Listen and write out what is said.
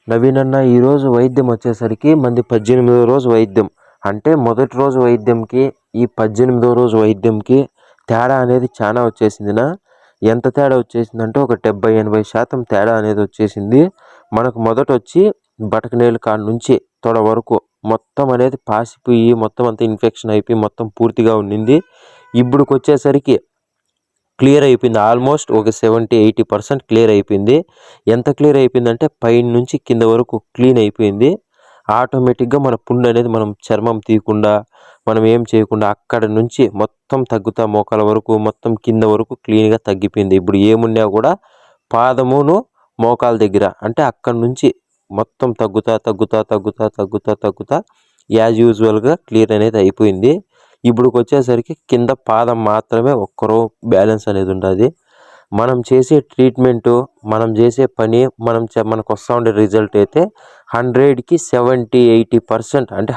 నవీన్ అన్న, ఈరోజు వైద్యం వచ్చేసరికి మంది 18వ రోజు వైద్యం. అంటే మొదటి రోజు వైద్యంకి ఈ 18వ రోజు వైద్యంకి తేడా అనేది చాలా వచ్చేసిందినా. ఎంత తేడా వచ్చేసిందంటే ఒక 70-80% తేడా అనేది వచ్చేసింది. మనకు మొదట వచ్చి బటకనేలు కాడ నుంచి తొడ వరకు మొత్తం అనేది పాసిపోయి మొత్తం అంతా ఇన్ఫెక్షన్ అయిపోయి మొత్తం పూర్తిగా ఉండింది. ఇప్పుడుకి వచ్చేసరికి క్లియర్ అయిపోయింది. ఆల్మోస్ట్ ఒక 70-80% క్లియర్ అయిపోయింది. ఎంత క్లియర్ అయిపోయిందంటే పైన నుంచి కింద వరకు క్లీన్ అయిపోయింది. ఆటోమేటిక్గా మన పుండు అనేది మనం చర్మం తీయకుండా మనం ఏం చేయకుండా అక్కడ నుంచి మొత్తం తగ్గుతా మోకాల వరకు మొత్తం కింద వరకు క్లీన్గా తగ్గిపోయింది. ఇప్పుడు ఏమున్నా కూడా పాదమును మోకాల దగ్గర అంటే అక్కడ నుంచి మొత్తం తగ్గుతా యాజ్ యూజువల్గా క్లియర్ అనేది అయిపోయింది. ఇప్పుడుకి వచ్చేసరికి కింద పాదం మాత్రమే ఒక్కరో బ్యాలెన్స్ అనేది ఉంటుంది. మనం చేసే ట్రీట్మెంటు, మనం చేసే పని, మనకు వస్తూ ఉండే రిజల్ట్ అయితే 100కి 70-80% అంటే